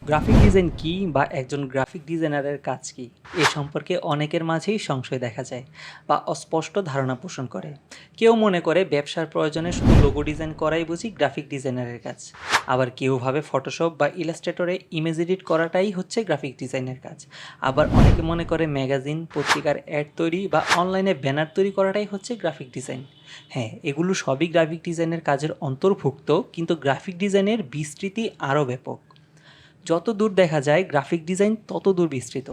Graphic design কি বা একজন গ্রাফিক ডিজাইনারের কাজ কি এ সম্পর্কে অনেকের মাঝেই সংশয় দেখা যায় বা অস্পষ্ট ধারণা পোষণ করে। কেউ মনে করে ব্যবসার প্রয়োজনে শুধু লোগো ডিজাইন করাই বুঝি গ্রাফিক ডিজাইনারের কাজ, আবার কেউ ভাবে ফটোশপ বা ইলাস্ট্রেটরে ইমেজ এডিট করাটাই হচ্ছে গ্রাফিক ডিজাইনের কাজ, আবার অনেকে মনে করে ম্যাগাজিন পত্রিকার অ্যাড তৈরি বা অনলাইনে ব্যানার তৈরি করাটাই হচ্ছে গ্রাফিক ডিজাইন। হ্যাঁ, এগুলো সবই গ্রাফিক ডিজাইনের কাজের অন্তর্ভুক্ত, কিন্তু গ্রাফিক ডিজাইনের বিস্তৃতি আরও ব্যাপক। যত দূর দেখা যায় গ্রাফিক ডিজাইন তত দূর বিস্তৃত।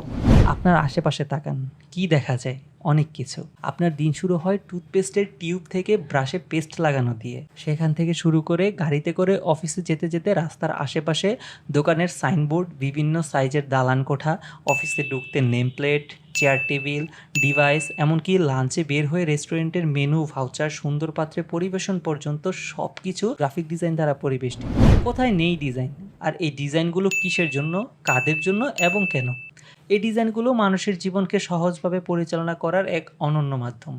আপনার আশেপাশে তাকান, কি দেখা যায়? অনেক কিছু। আপনার দিন শুরু হয় টুথপেস্টের টিউব থেকে ব্রাশে পেস্ট লাগানো দিয়ে, সেখান থেকে শুরু করে গাড়িতে করে অফিসে যেতে যেতে রাস্তার আশেপাশে দোকানের সাইনবোর্ড, বিভিন্ন সাইজের দালান কোঠা, অফিসে ঢুকতে name plate, chair table, device, এমনকি লাঞ্চে বের হয়ে রেস্টুরেন্টের মেনু, ভাউচার, সুন্দর পাত্রে পরিবেশন পর্যন্ত সব কিছু গ্রাফিক ডিজাইন দ্বারা পরিবেষ্টিত। কোথায় নেই ডিজাইন? আর এই ডিজাইনগুলো কিসের জন্য, কাদের জন্য এবং কেন? এই ডিজাইনগুলো মানুষের জীবনকে সহজভাবে পরিচালনা করার এক অনন্য মাধ্যম।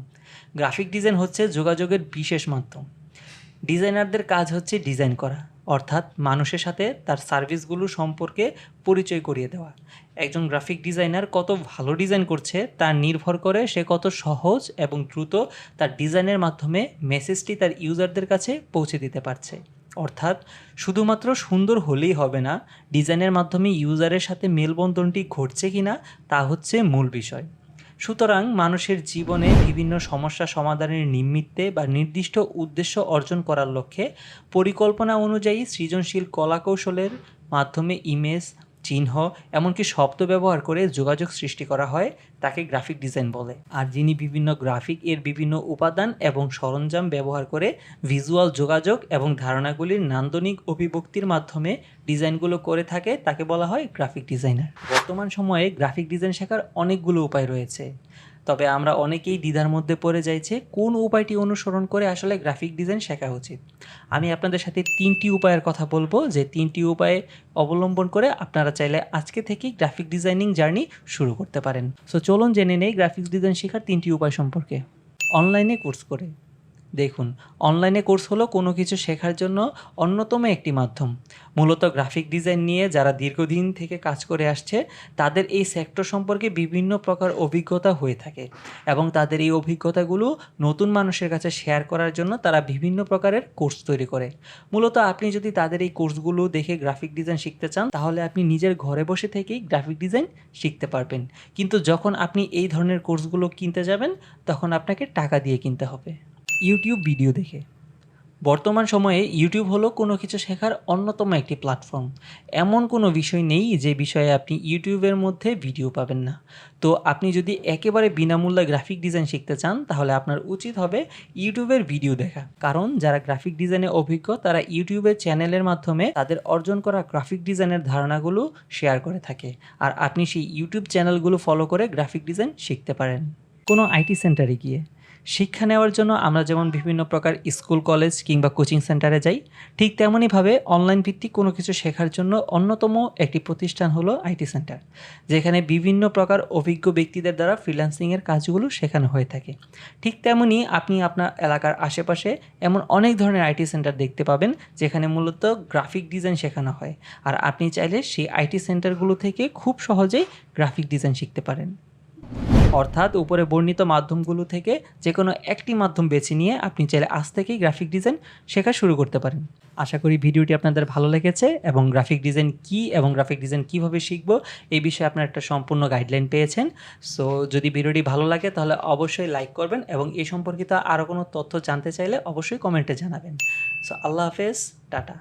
গ্রাফিক ডিজাইন হচ্ছে যোগাযোগের বিশেষ মাধ্যম। ডিজাইনারদের কাজ হচ্ছে ডিজাইন করা, অর্থাৎ মানুষের সাথে তার সার্ভিসগুলো সম্পর্কে পরিচয় করিয়ে দেওয়া। একজন গ্রাফিক ডিজাইনার কত ভালো ডিজাইন করছে তা নির্ভর করে সে কত সহজ এবং দ্রুত তার ডিজাইনের মাধ্যমে মেসেজটি তার ইউজারদের কাছে পৌঁছে দিতে পারছে। অর্থাৎ শুধুমাত্র সুন্দর হলেই হবে না, ডিজাইনের মাধ্যমে ইউজারের সাথে মেলবন্ধনটি ঘটছে কিনা তা হচ্ছে মূল বিষয়। সুতরাং মানুষের জীবনে বিভিন্ন সমস্যা সমাধানের নিমিত্তে বা নির্দিষ্ট উদ্দেশ্য অর্জন করার লক্ষ্যে পরিকল্পনা অনুযায়ী সৃজনশীল কলাকৌশলের মাধ্যমে ইমেজ, চিহ্ন, এমনকি শব্দ ব্যবহার করে যোগাযোগ সৃষ্টি করা হয়, তাকে গ্রাফিক ডিজাইন বলে। আর যিনি বিভিন্ন গ্রাফিক এর বিভিন্ন উপাদান এবং সরঞ্জাম ব্যবহার করে ভিজুয়াল যোগাযোগ এবং ধারণাগুলির নান্দনিক অভিব্যক্তির মাধ্যমে ডিজাইনগুলো করে থাকে, তাকে বলা হয় গ্রাফিক ডিজাইনার। বর্তমান সময়ে গ্রাফিক ডিজাইন শেখার অনেকগুলো উপায় রয়েছে, তবে আমরা অনেকেই দ্বিধার মধ্যে পড়ে যাইছে কোন উপায়টি অনুসরণ করে আসলে গ্রাফিক ডিজাইন শেখা উচিত। আমি আপনাদের সাথে 3টি উপায়ের কথা বলবো, যে 3টি উপায় অবলম্বন করে আপনারা চাইলে আজকে থেকেই গ্রাফিক ডিজাইনিং জার্নি শুরু করতে পারেন। সো চলুন জেনে নেই গ্রাফিক্স ডিজাইন শেখার 3টি উপায় সম্পর্কে। অনলাইনে কোর্স করে। দেখুন, অনলাইনে কোর্স হলো কোনো কিছু শেখার জন্য অন্যতম একটি মাধ্যম। মূলত গ্রাফিক ডিজাইন নিয়ে যারা দীর্ঘদিন থেকে কাজ করে আসছে তাদের এই সেক্টর সম্পর্কে বিভিন্ন প্রকার অভিজ্ঞতা হয়ে থাকে, এবং তাদের এই অভিজ্ঞতাগুলো নতুন মানুষের কাছে শেয়ার করার জন্য তারা বিভিন্ন প্রকারের কোর্স তৈরি করে। মূলত আপনি যদি তাদের এই কোর্সগুলো দেখে গ্রাফিক ডিজাইন শিখতে চান, তাহলে আপনি নিজের ঘরে বসে থেকেই গ্রাফিক ডিজাইন শিখতে পারবেন। কিন্তু যখন আপনি এই ধরনের কোর্সগুলো কিনতে যাবেন, তখন আপনাকে টাকা দিয়ে কিনতে হবে। ইউটিউব ভিডিও দেখে। বর্তমান সময়ে ইউটিউব হলো কোনো কিছু শেখার অন্যতম একটি প্ল্যাটফর্ম। এমন কোনো বিষয় নেই যে বিষয়ে আপনি ইউটিউবের মধ্যে ভিডিও পাবেন না। তো আপনি যদি একেবারে বিনামূল্যে গ্রাফিক ডিজাইন শিখতে চান, তাহলে আপনার উচিত হবে ইউটিউবের ভিডিও দেখা। কারণ যারা গ্রাফিক ডিজাইনে অভিজ্ঞ তারা ইউটিউবের চ্যানেলের মাধ্যমে তাদের অর্জন করা গ্রাফিক ডিজাইনের ধারণাগুলো শেয়ার করে থাকে, আর আপনি সেই ইউটিউব চ্যানেলগুলো ফলো করে গ্রাফিক ডিজাইন শিখতে পারেন। কোনো আইটি সেন্টারে গিয়ে শিক্ষা নেওয়ার জন্য আমরা যেমন বিভিন্ন প্রকার স্কুল, কলেজ কিংবা কোচিং সেন্টারে যাই, ঠিক তেমনইভাবে অনলাইন ভিত্তিক কোনো কিছু শেখার জন্য অন্যতম একটি প্রতিষ্ঠান হলো আইটি সেন্টার, যেখানে বিভিন্ন প্রকার অভিজ্ঞ ব্যক্তিদের দ্বারা ফ্রিল্যান্সিংয়ের কাজগুলো শেখানো হয়ে থাকে। ঠিক তেমনই আপনি আপনার এলাকার আশেপাশে এমন অনেক ধরনের আইটি সেন্টার দেখতে পাবেন, যেখানে মূলত গ্রাফিক ডিজাইন শেখানো হয়, আর আপনি চাইলে সেই আইটি সেন্টারগুলো থেকে খুব সহজেই গ্রাফিক ডিজাইন শিখতে পারেন। অর্থাৎ উপরে বর্ণিত মাধ্যমগুলো থেকে যে কোনো একটি মাধ্যম বেছে নিয়ে আপনি চাইলে আজ থেকেই গ্রাফিক ডিজাইন শেখা শুরু করতে পারেন। আশা করি ভিডিওটি আপনাদের ভালো লেগেছে এবং গ্রাফিক ডিজাইন কী এবং গ্রাফিক ডিজাইন কীভাবে শিখব এই বিষয়ে আপনারা একটা সম্পূর্ণ গাইডলাইন পেয়েছেন। সো যদি ভিডিওটি ভালো লাগে তাহলে অবশ্যই লাইক করবেন, এবং এই সম্পর্কিত আরও কোনো তথ্য জানতে চাইলে অবশ্যই কমেন্টে জানাবেন। সো আল্লাহ হাফেজ, টাটা।